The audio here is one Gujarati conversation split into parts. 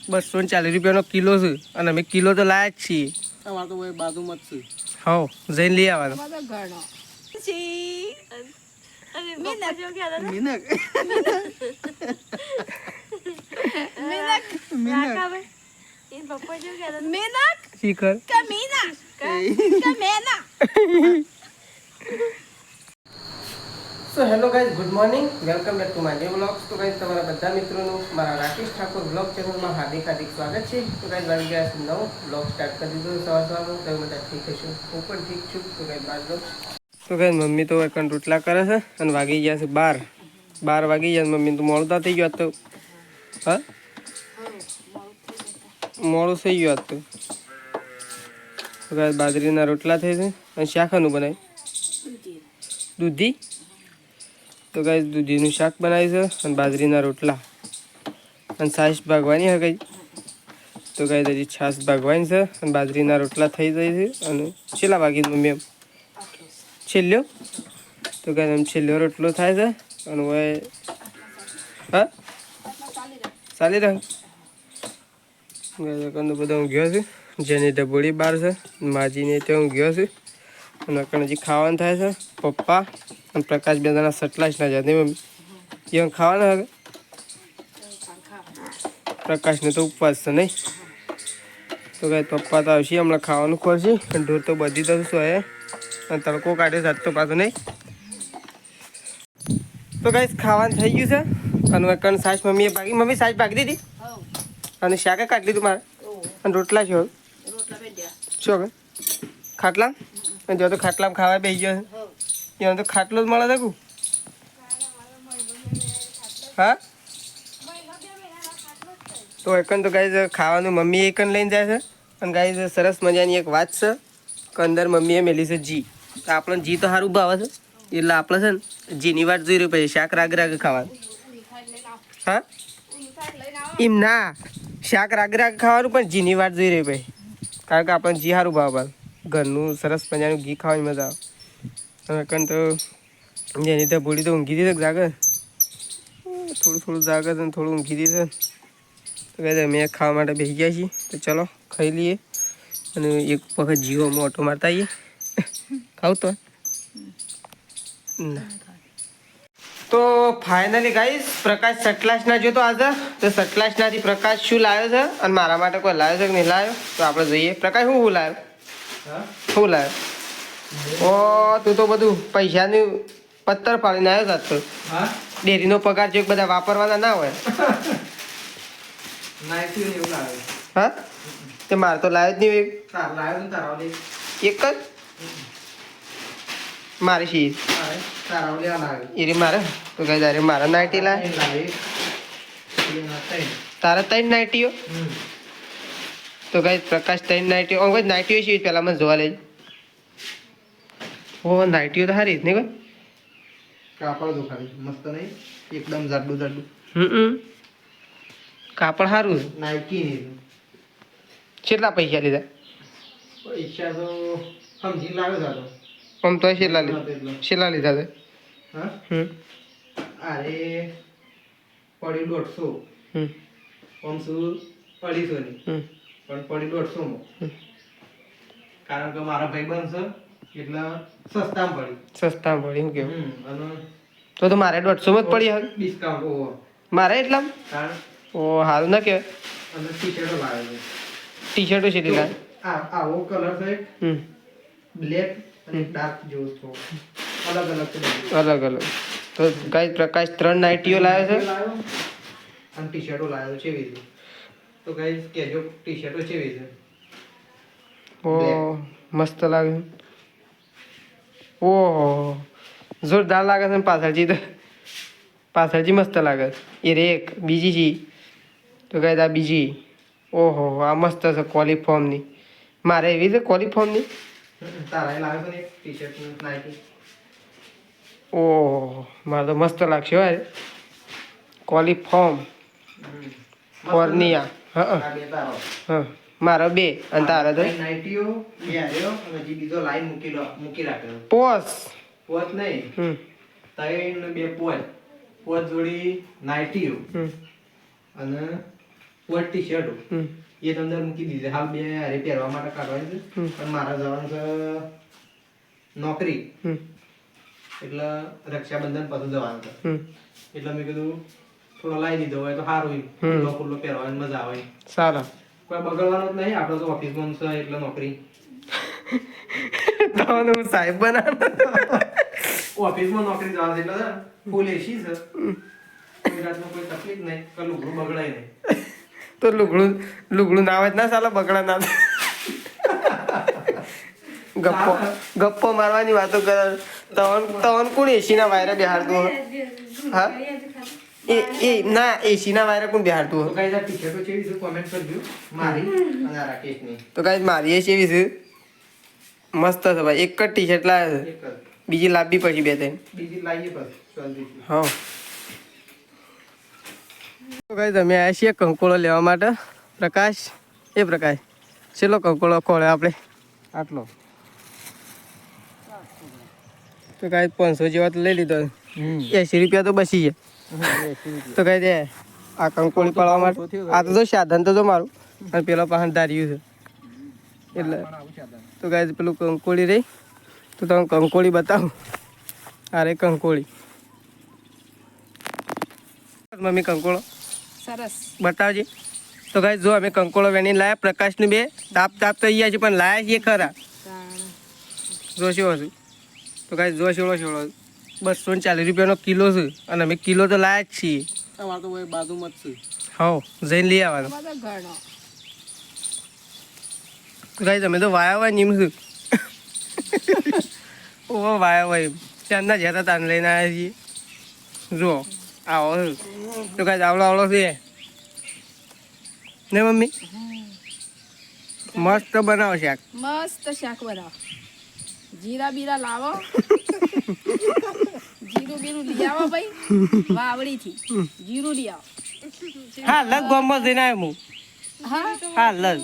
₹240 કિલો છે અને અમે કિલો તો લાયા જ છીએ. તમારે તો ભાઈ બાજુમાં જ છે. હા જઈને લઈ આવવાનું. So hello guys, good morning, welcome back to my new vlog. તો ગાઈઝ તમારા બધા મિત્રોનું મારા રાકેશ ઠાકોર વ્લોગ ચેનલમાં હાર્દિક સ્વાગત છે. તો ગાઈઝ વાગી ગયા છે 9, વ્લોગ સ્ટાર્ટ કરી દીધો સવારનું. તમે બધા ઠીક હશો, હું પણ ઠીક છું. તો ગાઈઝ બાર દો. તો ગાઈઝ મમ્મી તો એકણ રોટલા કરે છે અને વાગી ગયા છે 12 વાગી ગયા. મમ્મી તો મોડું થઈ ગયું તો હા મોડું થઈ ગયું તો ગાઈઝ બાજરીના રોટલા થઈ છે અને શાખાનું બનાવ્યું દૂધી. તો ગાઈઝ દૂધીનું શાક બનાવ્યું છે અને બાજરીના રોટલા અને છાશ ભાગવાની હે ગઈ. તો ગાઈઝ હજી છાશ ભાગવાની છે અને બાજરીના રોટલા થઈ જાય છે. અને છેલ્લા વાગી મમ્મી એમ છેલ્લો. તો ગાઈઝ એમ છેલ્લો રોટલો થાય છે અને હવે હા ચાલી રહ્યો ગાઈઝ બધા ઊંઘ્યો છે. જેની ડબોડી બહાર છે, માજીને ત્યાં ઊંઘ્યો છે અને હજી ખાવાનું થાય છે. પપ્પા અને પ્રકાશ બે જણા સટલાશ ના જાય મમ્મી એવું ખાવાના હવે. પ્રકાશને તો ઉપવાસ છે નહીં. તો ગાઈઝ પપ્પા તો આવશે હમણાં ખાવાનું ખોલશે અને ઢોર તો બધી તો શું હે અને તડકો કાઢ્યો સાત તો પાછું નહીં. તો ગાઈઝ ખાવાનું થઈ ગયું છે અને કણ સાસ મમ્મીએ ભાગી. મમ્મી સાસ ભાગી દીધી અને શાકે કાઢી લીધું મારે અને રોટલા છે શું હવે ખાટલા અને જો તો ખાટલામાં ખાવા બેસી ગયો છે. એમાં તો ખાટલો જ મળે છે કું હા. તો એકન તો ગાઈઝ ખાવાનું મમ્મી એકન લઈને જાય છે અને ગાઈઝ સરસ મજાની એક વાત છે કે અંદર મમ્મીએ મેલી છે જી. તો આપણને જી તો સારું ભાવે છે એટલે આપણે છે ને જીની વાત જોઈ રહ્યું પછી શાક રાગ ખાવાનું. હા એમ ના શાક રાગ ખાવાનું પણ જીની વાત જોઈ રહી ભાઈ. કારણ કે આપણને જી સારું ભાવે ઘરનું સરસ મજાનું ઘી ખાવાની મજા આવે. એકન તો જેની તો બોડી તો ઊંઘી દીધી જાગે થોડું જાગે છે ને થોડું ઊંઘી દીધું. તો કહે મેં ખાવા માટે બેસી ગયા છીએ. તો ચલો ખાઈ લઈએ અને એક વખત જીવોમાં ઓટો મારતા આવીએ. ખાવ તો ના. તો ફાઇનલી ગાઈસ પ્રકાશ સટલાસના જોતો આજે તો સટલાસનાથી પ્રકાશ શું લાવ્યો છે અને મારા માટે કોઈ લાવ્યો છે કે નહીં લાવ્યો તો આપણે જોઈએ. પ્રકાશ શું લાવ્યો શું લાવ્યો? ઓ તું તો બધું પૈસાની પત્તર પાડીને આવ્યો સાત તો ડેરીનો પગાર જો બધા વાપરવાના ના હોય. હા તે મારે તો લાવ્યો જ નહીં. એક જ મારે શી એ મારે તો કઈ તારે મારા નાઇટી લાવે તારા 3 નાઇટીઓ. તો કઈ પ્રકાશ 3 નાઇટીઓ કઈ નાઇટીઓ છે પેલા મને જોવા લેજો. ઓ નાઇટીઓ તો સારી જ નહીં કોઈ કાપડ તો ખાલી મસ્ત નહીં એકદમ જાડું જાડું. કાપડ સારું છે. નાઇકી ની કેટલા પૈસા લીધા? પૈસા તો સમજી લાવ્યો જાડો આમ તો છેલ્લા લીધા છે. હા અરે પડી 150 આમ શું 250 ની પણ પડી 150 માં કારણ કે મારા ભાઈ બનશે એટલે સસ્તામાં પડી હું કેવું અને તો મારે 150 માં જ પડી હવે ડિસ્કાઉન્ટ ઓવર મારે એટલા કારણ ઓ હાલ ના કે અને ટી-શર્ટો લાવે છે. ટી-શર્ટો છે લીધા આવો કલર છે બ્લેક અને ડાર્ક જેવો છો અલગ અલગ છે અલગ અલગ. તો ગાઈસ પ્રકાશ 3 નાઇટીઓ લાવ્યો છે અને ટી-શર્ટો લાવ્યો છે એવી તો ગાઈસ કેજો ટી-શર્ટો છે એવી છે. ઓ મસ્ત લાગે. ઓહો જોરદાર લાગે છે. પાછળથી મસ્ત લાગે એ રે એક બીજી છે. તો ગાઈસ આ બીજી. ઓહો આ મસ્ત છે કોલિફોર્મની. મારે એવી છે કોલિફોર્મની. તારા લાવ્યો ને ટી-શર્ટ નાઇકી. ઓહો મારે તો મસ્ત લાગશે યાર કોલિફોર્મ ફોર્નિયા. હા મારો 2 અને તારો તો નાઇટીઓ બે આવ્યો અને હજી બીજો લાઈન મૂકી રાખ્યો પોસ નહીં 3 ને 2 પોચ જોડી નાઇટીઓ અને વોટ ટી શર્ટ હમ એ તમને મૂકી દીધી હાલ બે હારે પહેરવા માટે કાઢવાની છે પણ મારા જવાનું છે નોકરી હમ એટલે રક્ષાબંધન પછી જવાનું છે હમ એટલે મેં કીધું થોડો લાવી દીધો હોય તો સારું ખુલ્લો ખુલ્લો પહેરવાની મજા આવે સારા કોઈ બગડવાનો જ નહીં આપણે તો ઓફિસમાં છે એટલે નોકરી તો હું સાહેબ બના ઓફિસમાં નોકરી જવા એટલે છે ફૂલ એસી છે કોઈ રાતમાં કોઈ તકલીફ નહીં કે લુગડું બગડાય નહીં તો લુગડું ના આવે જ ના સાલા બકડા ના ગપ્પો મારવાની વાતો કરે તવન કોણ એસી ના વાયરે બેહાડતું હોય? હા એ ના એસી ના વાયરે કોણ બેહાડતું તો હોય? ગાઈસ આ ટી-શર્ટો કેવી છે કોમેન્ટ કરજો મારી અને આ રાકેશની તો કાંઈ મારી એ એવી છે મસ્ત છે ભાઈ. એક જ ટી શર્ટ લાવે છે, એક જ. બીજી લાવવી પછી બે ત્રણ. બીજી લાવીએ પછી જલ્દીથી. હા તો કાંઈ તમે આવ્યા છીએ કંકોળો લેવા માટે. પ્રકાશ છેલ્લો કંકોળો ખોળે આપણે આટલો તો કાંઈ 500 જેવા તો લઈ લીધો. 80 રૂપિયા તો બસી ગયા. તો કાંઈ દે આ કંકોળી પાડવા માટે આ તો જો સાધન તો જો મારું અને પેલો પાહન ધાર્યું છે એટલે તો કાંઈ પેલું કંકોળી રહી તો તમે કંકોળી બતાવો. અરે કંકોળી મમ્મી કંકોળો સરસ બતાવજે. તો કાંઈ જો અમે કંકોળો વેણી લાયા પ્રકાશને બે તાપ તો અહીંયા છે પણ લાયા છીએ ખરા. જો શું હશું તો કાંઈ જો શેળો 240 રૂપિયાનો કિલો છે અને અમે કિલો તો લાયા જ છીએ. તમારે તો કોઈ બાજુમાં જ છે. હા જઈને લઈ આવવાનો. બધો ઘણો તો કાંઈ તમે તો વાયા હોય નીમ છું ઓ વાયા હોય ત્યાંના જતા તાન લઈને આવ્યા છીએ. જુઓ આવો તો કાંઈ આવડો છે ને મમ્મી મસ્ત બનાવો શાક. મસ્ત શાક બનાવો. જીરા બીરા લાવો. જીરું બીરું લઈ આવો ભાઈ વાવડીથી જીરું લઈ આવો. હા લગ ગોમમાં જઈને આવ્યો હું. હા લગ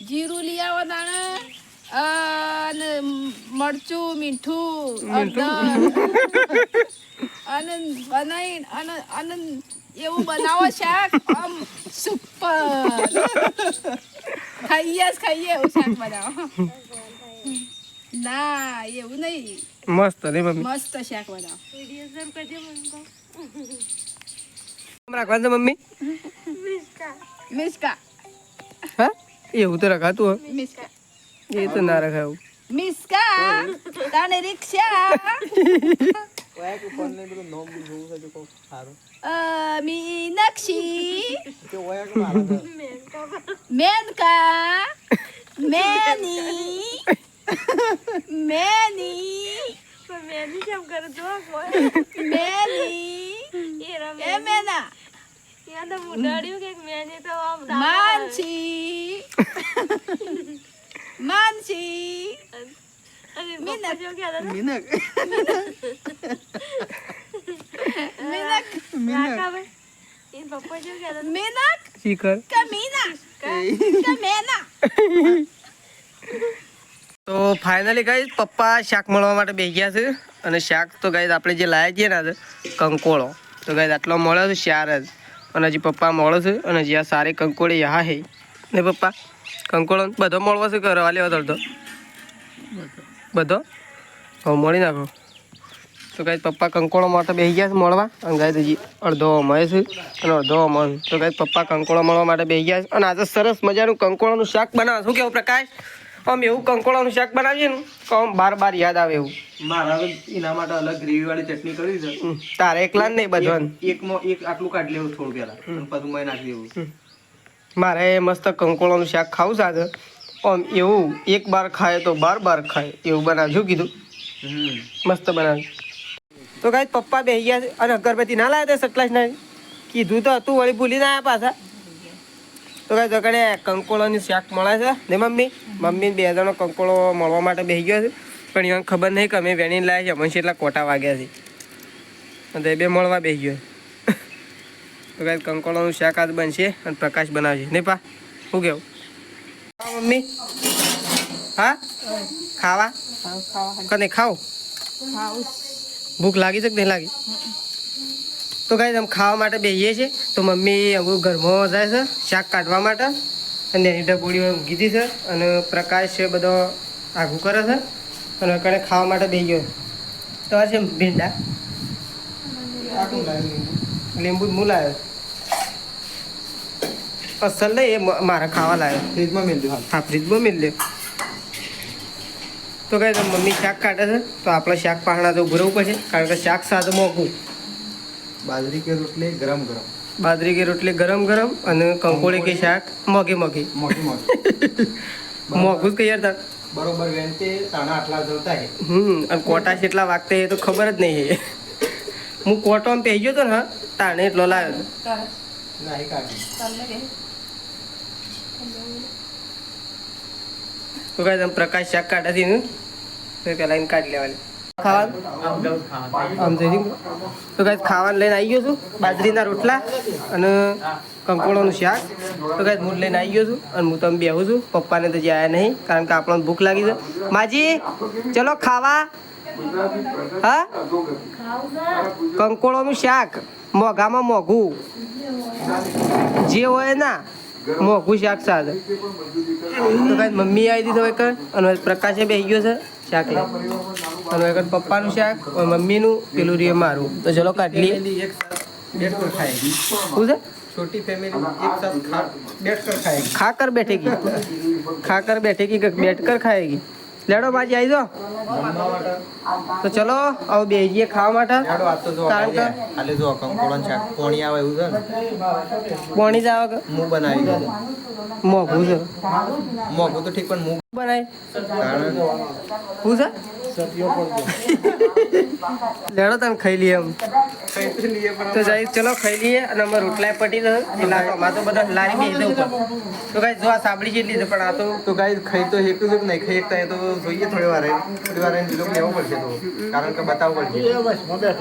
જીરું લઈ આવો તાણે અને મરચું મીઠું હળદર અને બનાવી અને એવું બનાવો શાક આમ સુપર ખાઈએ એવું શાક બનાવો. ના એવું નહીં મસ્ત ને મમ્મી. મસ્ત શાક બનાવો. રાખવાનું છે મમ્મી. મિસ્કા હા એવું તો રખાતું હોય મિસ્કા એ તો ના રખાયું. મિસ્કા તાને રિક્ષા મીનાક્ષી મેનકા મેની મેની એ મેના માનસી માનસી મિનક મિનક મિનક શીખર કમીના કમેના. તો ફાઇનલી ગાઈસ પપ્પા શાક મળવા માટે બેસી ગયા છે અને શાક તો ગાઈસ આપણે જે લાવ્યા છીએ ને આજે કંકોળો તો ગાઈસ આટલો મળ્યો છે 4 જ અને હજી પપ્પા મળે છે અને જ્યાં સારી કંકોળી યહા હે ને પપ્પા કંકોળો બધો મળવો છે કરવા લેવો અડધો બધો હવે મળી નાખો. તો ગાઈસ પપ્પા કંકોળો માટે બેસી ગયા છે મળવા અને ગાઈસ હજી અડધો મળે છે અને અડધો મળે તો ગાઈસ પપ્પા કંકોળો મળવા માટે બેસી ગયા છે અને આજે સરસ મજાનું કંકોળોનું શાક બનાવે. શું કેવું પ્રકાશ? આમ એવું કંકોળાનું શાક બનાવીએ ને તો આમ બાર યાદ આવે એવું. મારા એના માટે અલગ ગ્રેવી વાળી ચટણી કરવી છે. તારે એકલા જ નહીં બધો એકમાં એક આટલું કાઢી લેવું થોડું પહેલા અને પછી મેં નાખી દેવું. મારે મસ્ત કંકોળાનું શાક ખાવું સાથે આમ એવું એક બાર ખાય તો બાર ખાય એવું બનાવજો કીધું. મસ્ત બનાવ્યું. તો કાંઈ પપ્પા બેસી ગયા છે અને અગરબત્તી ના લાવ્યા તે સટલાશ ના કીધું તો હતું વળી ભૂલી ના આવ્યા પાછા. તો કાંઈ જગડે કંકોળાનું શાક મળે છે ને મમ્મી 2 જણો કંકોળો મળવા માટે બેસી ગયો છે પણ એને ખબર નહીં કે અમે વેણીને લાવ્યા છે અમને એટલા કોટા વાગ્યા છે અને 2 મળવા બેસી ગયો. તો કાંઈ કંકોળાનું શાક આજ બનશે અને પ્રકાશ બનાવશે નહીં પા શું કેવું? હા મમ્મી હા ખાવા કને ખાવ ભૂખ લાગી છે કે નહીં લાગી? તો ગાઈઝ અમે ખાવા માટે બેસીએ છીએ તો મમ્મી અમારું ઘરમાં જાય છે શાક કાઢવા માટે અને એની ડબોડી ઊંઘી છે અને પ્રકાશ છે બધો આઘું કરે છે અને કણે ખાવા માટે બેસી ગયો તમારે છે ભીંડા લીંબુ જ હું લાવ્યો અસલ નહીં એ મારે ખાવા લાવ્યો ફ્રીજમાં મેળ દો હાલ. હા ફ્રીજમાં મિલ લે તો કઈ મમ્મી શાક કાઢે છે તો આપણે શાક પાહણા તો ઉભરવું પડશે કારણ કે શાક સાદું મોંઘું બાજરી કે રોટલી ગરમ ગરમ બાજરી કે રોટલી ગરમ ગરમ અને કંકોડી કે શાક મોઘી મોઘી મોટી મોટી મોઘું જ કઈ યાર તાર બરોબર વેન તે તાણા આટલા જોતા હે અને કોટા કેટલા વાગતે એ તો ખબર જ નહીં હે હું કોટોમાં પહેરી ગયો હતો ને હા તાણે એટલો લાવ્યો હતો નહીં કાઢી તો કઈ તમે પ્રકાશ શાક કાઢાથી ને તો પેલા એને કાઢી લેવાની ખાવાનું આમ જઈ તો કઈ ખાવાનું લઈને આવી ગયો છું બાજરીના રોટલા અને કંકોળોનું શાક તો કઈ હું લઈને આવી ગયો છું અને હું તમે બેહું છું પપ્પાને તો જે આવ્યા નહીં કારણ કે આપણને ભૂખ લાગી છે માજી ચલો ખાવા હા કંકોળોનું શાક મોઘામાં મોઘું જે હોય ના મોઘું શાક સાદ તો કઈ મમ્મી આવી દીધો એક અને પ્રકાશે બેસી ગયો છે શાક લે અને એક પપ્પાનું શાક અને મમ્મીનું પેલું રે મારું તો ચલો કાઢી લઈએ एक साथ बैठ कर खाएगी શું છે छोटी फैमिली एक साथ बैठ कर खाएगी खाकर बैठेगी खाकर बैठेगी कि बैठ कर खाएगी લેડો માજી આવી જાઓ તો ચલો હવે બેસીએ ખાવા માટે યાડો આ તો જો કારણ કે હાલે જો કંકોળન શાક પોણી આવે એવું છે ને પોણી જ આવે કે હું બનાવી દઉં મોઘું છે મોઘું તો ઠીક પણ હું બનાય કારણ શું છે લેડો તમે ખાઈ લઈએ એમ તો જાય ચલો ખાઈ લઈએ અને અમે રોટલા પટી રહ્યો એટલે અમારે તો બધા લારી બેસી જવું પડે તો કાંઈ જો આ સાંભળી છે લીધું પણ આ તો ગાઈ ખાઈ તો હેકું જ નહીં ખાઈ એકતા એ તો જોઈએ થોડી વાર લેવો પડશે તો કારણ કે બતાવવું પડશે